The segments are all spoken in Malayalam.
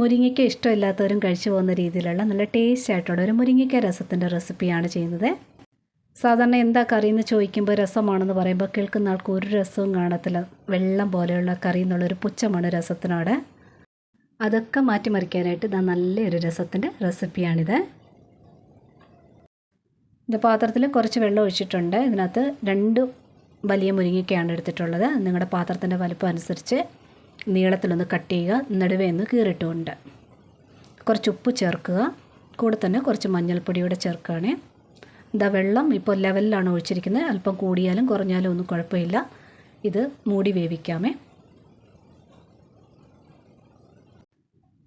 മുരിങ്ങയ്ക്ക ഇഷ്ടമില്ലാത്തവരും കഴിച്ചു പോകുന്ന രീതിയിലുള്ള നല്ല ടേസ്റ്റ് ആയിട്ടുള്ള ഒരു മുരിങ്ങയ്ക്ക രസത്തിൻ്റെ റെസിപ്പിയാണ് ചെയ്യുന്നത്. സാധാരണ എന്താ കറി എന്ന് ചോദിക്കുമ്പോൾ രസമാണെന്ന് പറയുമ്പോൾ കേൾക്കുന്ന ആൾക്ക് ഒരു രസവും കാണത്തില്ല. വെള്ളം പോലെയുള്ള കറി എന്നുള്ളൊരു പുച്ഛമാണ് രസത്തിനോട്. അതൊക്കെ മാറ്റിമറിക്കാനായിട്ട് ഇതാ നല്ലൊരു രസത്തിൻ്റെ റെസിപ്പിയാണിത്. ഇത് പാത്രത്തിൽ കുറച്ച് വെള്ളം ഒഴിച്ചിട്ടുണ്ട്. ഇതിനകത്ത് 2 വലിയ മുരിങ്ങയ്ക്കയാണ് എടുത്തിട്ടുള്ളത്. നിങ്ങളുടെ പാത്രത്തിൻ്റെ വലുപ്പം അനുസരിച്ച് നീളത്തിലൊന്ന് കട്ട് ചെയ്യുക. നടുവേ ഒന്ന് കീറിട്ടുകൊണ്ട് കുറച്ച് ഉപ്പ് ചേർക്കുക. കൂടെ തന്നെ കുറച്ച് മഞ്ഞൾപ്പൊടിയോടെ ചേർക്കുകയാണ്. ഇതാ വെള്ളം ഇപ്പോൾ ലെവലിലാണ് ഒഴിച്ചിരിക്കുന്നത്. അല്പം കൂടിയാലും കുറഞ്ഞാലും ഒന്നും കുഴപ്പമില്ല. ഇത് മൂടി വേവിക്കാമേ.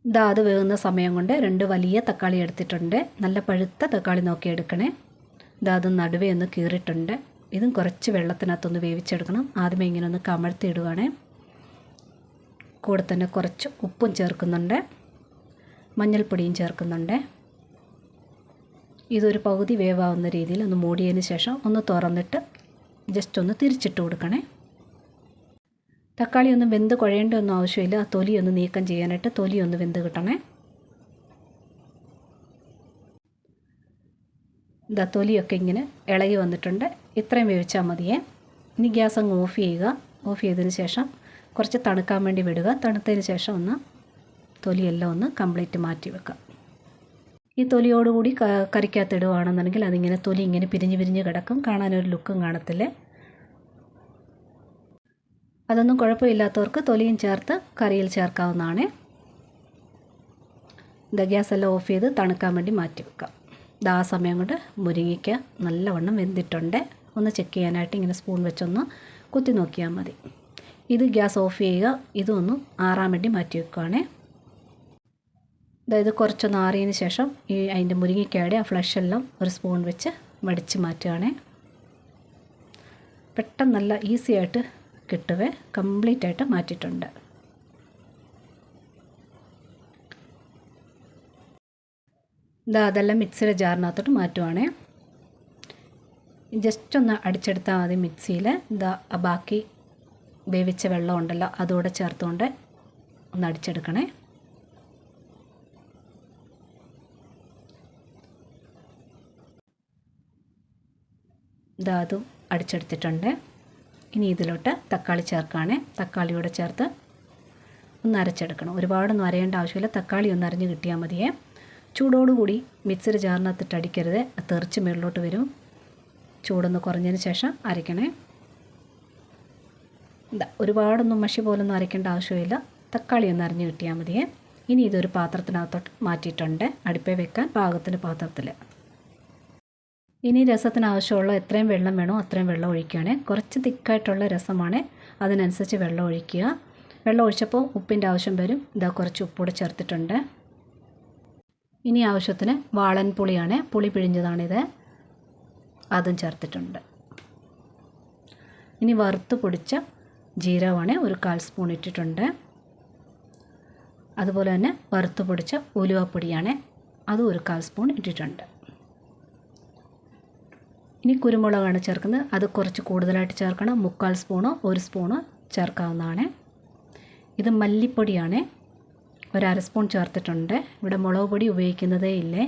ഇതാ അത് വേകുന്ന സമയം കൊണ്ട് 2 വലിയ തക്കാളി എടുത്തിട്ടുണ്ട്. നല്ല പഴുത്ത തക്കാളി നോക്കി എടുക്കണേ. ഇതാ അത് നടുവേ ഒന്ന് കീറിയിട്ടുണ്ട്. ഇതും കുറച്ച് വെള്ളത്തിനകത്തൊന്ന് വേവിച്ചെടുക്കണം. ആദ്യമേ ഇങ്ങനെ ഒന്ന് കമഴ്ത്തിയിടുകയാണ്. കൂടെ തന്നെ കുറച്ച് ഉപ്പും ചേർക്കുന്നുണ്ട്, മഞ്ഞൾപ്പൊടിയും ചേർക്കുന്നുണ്ട്. ഇതൊരു പകുതി വേവാവുന്ന രീതിയിൽ ഒന്ന് മൂടിയതിന് ശേഷം ഒന്ന് തുറന്നിട്ട് ജസ്റ്റ് ഒന്ന് തിരിച്ചിട്ട് കൊടുക്കണേ. തക്കാളി ഒന്നും വെന്ത് കുഴയേണ്ട ഒന്നും ആവശ്യമില്ല. ആ തൊലി ഒന്ന് നീക്കം ചെയ്യാനായിട്ട് തൊലി ഒന്ന് വെന്ത് കിട്ടണേ. ഇതാ തൊലിയൊക്കെ ഇങ്ങനെ ഇളകി വന്നിട്ടുണ്ട്. ഇത്രയും വേവിച്ചാൽ മതിയേ. ഇനി ഗ്യാസ് അങ്ങ് ഓഫ് ചെയ്യുക. ഓഫ് ചെയ്തതിന് ശേഷം കുറച്ച് തണുക്കാൻ വേണ്ടി വിടുക. തണുത്തതിന് ശേഷം ഒന്ന് തൊലിയെല്ലാം ഒന്ന് കംപ്ലീറ്റ് മാറ്റി വെക്കുക. ഈ തൊലിയോടുകൂടി കറിക്കകത്തിടുകയാണെന്നുണ്ടെങ്കിൽ അതിങ്ങനെ തൊലി ഇങ്ങനെ പിരിഞ്ഞ് കിടക്കും. കാണാനൊരു ലുക്കും കാണത്തില്ലേ. അതൊന്നും കുഴപ്പമില്ലാത്തവർക്ക് തൊലിയും ചേർത്ത് കറിയിൽ ചേർക്കാവുന്നതാണ്. ഇത് ഗ്യാസ് എല്ലാം ഓഫ് ചെയ്ത് തണുക്കാൻ വേണ്ടി മാറ്റി വെക്കാം. ഇത് ആ സമയം കൊണ്ട് മുരിങ്ങയ്ക്ക നല്ലവണ്ണം വെന്തിട്ടുണ്ട്. ഒന്ന് ചെക്ക് ചെയ്യാനായിട്ട് ഇങ്ങനെ സ്പൂൺ വെച്ചൊന്ന് കുത്തി നോക്കിയാൽ മതി. ഇത് ഗ്യാസ് ഓഫ് ചെയ്യുക. ഇതൊന്ന് ആറാൻ വേണ്ടി മാറ്റി വെക്കുകയാണേ. അതായത് കുറച്ചൊന്ന് ആറിയതിന് ശേഷം അതിൻ്റെ മുരിങ്ങയ്ക്കയുടെ ആ ഫ്ലഷ് എല്ലാം ഒരു സ്പൂൺ വെച്ച് വടിച്ച് മാറ്റുകയാണേ. പെട്ടെന്ന് നല്ല ഈസി ആയിട്ട് കിട്ടുവേ. കംപ്ലീറ്റ് ആയിട്ട് മാറ്റിയിട്ടുണ്ട്. ഇതാ അതെല്ലാം മിക്സിയുടെ ജാറിനകത്തോട്ട് മാറ്റുവാണേ. ജസ്റ്റ് ഒന്ന് അടിച്ചെടുത്താൽ മതി മിക്സിയിൽ. ഇതാ ബാക്കി വേവിച്ച വെള്ളം ഉണ്ടല്ലോ അതുകൂടെ ചേർത്തുകൊണ്ട് ഒന്ന് അടിച്ചെടുക്കണേ. ഇതാ അതും അടിച്ചെടുത്തിട്ടുണ്ട്. ഇനി ഇതിലോട്ട് തക്കാളി ചേർക്കുകയാണേ. തക്കാളിയോടെ ചേർത്ത് ഒന്ന് അരച്ചെടുക്കണം. ഒരുപാടൊന്നും അരയേണ്ട ആവശ്യമില്ല. തക്കാളി ഒന്ന് അരഞ്ഞ് കിട്ടിയാൽ മതിയേ. ചൂടോടുകൂടി മിക്സിയുടെ ജാറിനകത്തിട്ട് അടിക്കരുത്. തെറിച്ച് മുകളിലോട്ട് വരും. ചൂടൊന്ന് കുറഞ്ഞതിന് ശേഷം അരയ്ക്കണേ. ഇതാ ഒരുപാടൊന്നും മഷി പോലൊന്നും അരയ്ക്കേണ്ട ആവശ്യമില്ല. തക്കാളി ഒന്ന് അരഞ്ഞ് കിട്ടിയാൽ മതിയേ. ഇനി ഇതൊരു പാത്രത്തിനകത്തോട്ട് മാറ്റിയിട്ടുണ്ട്. അടുപ്പേ വെക്കാൻ പാകത്തിന് പാത്രത്തിൽ. ഇനി രസത്തിന് ആവശ്യമുള്ള എത്രയും വെള്ളം വേണോ അത്രയും വെള്ളം ഒഴിക്കുകയാണ്. കുറച്ച് തിക്കായിട്ടുള്ള രസമാണ്. അതിനനുസരിച്ച് വെള്ളം ഒഴിക്കുക. വെള്ളം ഒഴിച്ചപ്പോൾ ഉപ്പിൻ്റെ ആവശ്യം വരും. ഇതാ കുറച്ച് ഉപ്പൂടെ ചേർത്തിട്ടുണ്ട്. ഇനി ആവശ്യത്തിന് വാളൻ പുളിയാണ്. പുളി പിഴിഞ്ഞതാണിത്. അതും ചേർത്തിട്ടുണ്ട്. ഇനി വറുത്ത് പൊടിച്ച ജീരകമാണ് ഒരു 1/4 സ്പൂൺ ഇട്ടിട്ടുണ്ട്. അതുപോലെ തന്നെ വറുത്ത് പൊടിച്ച ഉലുവപ്പൊടിയാണ്. അതും ഒരു 1/4 സ്പൂൺ ഇട്ടിട്ടുണ്ട്. ഇനി കുരുമുളകാണ് ചേർക്കുന്നത്. അത് കുറച്ച് കൂടുതലായിട്ട് ചേർക്കണം. 3/4 സ്പൂണോ 1 സ്പൂണോ ചേർക്കാവുന്നതാണ്. ഇത് മല്ലിപ്പൊടിയാണ്. ഒരു 1/2 സ്പൂൺ ചേർത്തിട്ടുണ്ട്. ഇവിടെ മുളക് പൊടി ഉപയോഗിക്കുന്നതേ ഇല്ലേ.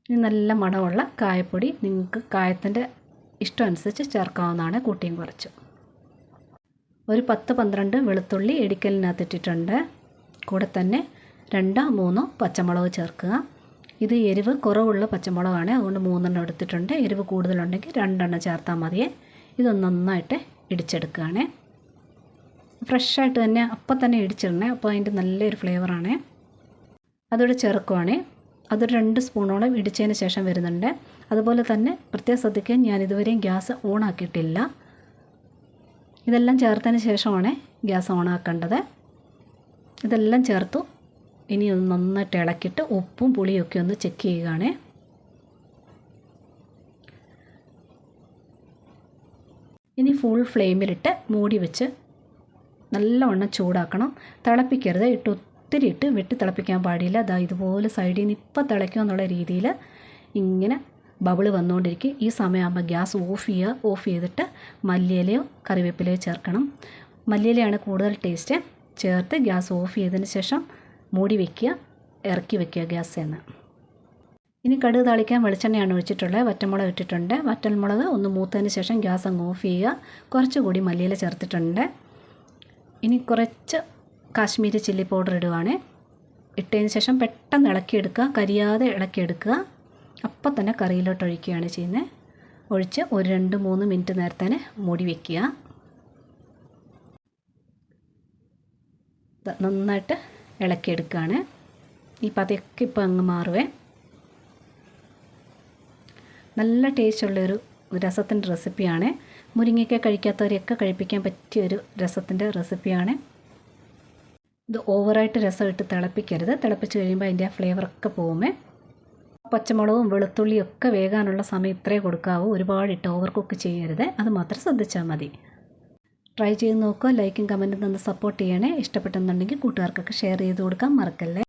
ഇനി നല്ല മണമുള്ള കായപ്പൊടി നിങ്ങൾക്ക് കായത്തിൻ്റെ ഇഷ്ടം അനുസരിച്ച് ചേർക്കാവുന്നതാണ്. കൂട്ടിയും കുറച്ച്. ഒരു 10-12 വെളുത്തുള്ളി ഇടിക്കലിനകത്തിട്ടിട്ടുണ്ട്. കൂടെ തന്നെ 2-3 പച്ചമുളക് ചേർക്കുക. ഇത് എരിവ് കുറവുള്ള പച്ചമുളകാണ്. അതുകൊണ്ട് 3 എടുത്തിട്ടുണ്ട്. എരിവ് കൂടുതലുണ്ടെങ്കിൽ 2 ചേർത്താൽ മതിയേ. ഇതൊന്ന് നന്നായിട്ട് ഇടിച്ചെടുക്കുകയാണ്. ഫ്രഷായിട്ട് തന്നെ അപ്പം തന്നെ ഇടിച്ചിടണേ. അപ്പോൾ അതിൻ്റെ നല്ലൊരു ഫ്ലേവറാണ്. അതോടെ ചേർക്കുവാണ്. അതൊരു 2 സ്പൂണോളം ഇടിച്ചതിന് ശേഷം വരുന്നുണ്ട്. അതുപോലെ തന്നെ പ്രത്യേകം ശ്രദ്ധിക്കാൻ ഞാൻ ഇതുവരെയും ഗ്യാസ് ഓണാക്കിയിട്ടില്ല. ഇതെല്ലാം ചേർത്തതിന് ശേഷമാണ് ഗ്യാസ് ഓണാക്കേണ്ടത്. ഇതെല്ലാം ചേർത്തു. ഇനി ഒന്ന് നന്നായിട്ട് ഇളക്കിയിട്ട് ഉപ്പും പുളിയൊക്കെ ഒന്ന് ചെക്ക് ചെയ്യുകയാണ്. ഇനി ഫുൾ ഫ്ലെയിമിലിട്ട് മൂടി വെച്ച് നല്ലവണ്ണം ചൂടാക്കണം. തിളപ്പിക്കരുത്. ഒത്തിരി ഇട്ട് വെട്ടി തിളപ്പിക്കാൻ പാടില്ല. അതാ ഇതുപോലെ സൈഡിൽ നിന്ന് ഇപ്പം തിളയ്ക്കുക എന്നുള്ള രീതിയിൽ ഇങ്ങനെ ബബിൾ വന്നുകൊണ്ടിരിക്കും. ഈ സമയമാകുമ്പോൾ ഗ്യാസ് ഓഫ് ചെയ്യുക. ഓഫ് ചെയ്തിട്ട് മല്ലിയിലയോ കറിവേപ്പിലയോ ചേർക്കണം. മല്ലിയിലയാണ് കൂടുതൽ ടേസ്റ്റ്. ചേർത്ത് ഗ്യാസ് ഓഫ് ചെയ്തതിന് ശേഷം മൂടി വയ്ക്കുക, ഇറക്കി വയ്ക്കുക ഗ്യാസിൽ നിന്ന്. ഇനി കടുക് താളിക്കാൻ വെളിച്ചെണ്ണയാണ് ഒഴിച്ചിട്ടുള്ളത്. വറ്റൽമുളക് ഇട്ടിട്ടുണ്ട്. വറ്റൽമുളക് ഒന്ന് മൂത്തതിന് ശേഷം ഗ്യാസ് അങ്ങ് ഓഫ് ചെയ്യുക. കുറച്ചുകൂടി മല്ലിയില ചേർത്തിട്ടുണ്ട്. ഇനി കുറച്ച് കാശ്മീരി ചില്ലി പൗഡർ ഇടുവാണ്. ഇട്ടതിന് ശേഷം പെട്ടെന്ന് ഇളക്കിയെടുക്കുക, കരിയാതെ ഇളക്കിയെടുക്കുക. അപ്പം തന്നെ കറിയിലോട്ട് ഒഴിക്കുകയാണ് ചെയ്യുന്നത്. ഒഴിച്ച് ഒരു 2-3 മിനിറ്റ് നേരത്തേന് മൂടി വയ്ക്കുക. നന്നായിട്ട് ഇളക്കിയെടുക്കുകയാണ്. ഈ പതയൊക്കെ ഇപ്പോൾ അങ്ങ് മാറുവേ. നല്ല ടേസ്റ്റുള്ളൊരു രസത്തിൻ്റെ റെസിപ്പിയാണ്. മുരിങ്ങയ്ക്ക കഴിക്കാത്തവരെയൊക്കെ കഴിപ്പിക്കാൻ പറ്റിയൊരു രസത്തിൻ്റെ റെസിപ്പിയാണ്. ഇത് ഓവറായിട്ട് രസം ഇട്ട് തിളപ്പിക്കരുത്. തിളപ്പിച്ച് കഴിയുമ്പോൾ അതിൻ്റെ ആ ഫ്ലേവറൊക്കെ പോകുമേ. പച്ചമുളകും വെളുത്തുള്ളിയും ഒക്കെ വേകാനുള്ള സമയം ഇത്രേ കൊടുക്കാവൂ. ഒരുപാടിട്ട് ഓവർ കുക്ക് ചെയ്യരുത്. അത് മാത്രം ശ്രദ്ധിച്ചാൽ മതി. ട്രൈ ചെയ്ത് നോക്കുക. ലൈക്കും കമൻറ്റും തന്ന് സപ്പോർട്ട് ചെയ്യണേ. ഇഷ്ടപ്പെട്ടെന്നുണ്ടെങ്കിൽ കൂട്ടുകാർക്കൊക്കെ ഷെയർ ചെയ്ത് കൊടുക്കാൻ മറക്കല്ലേ.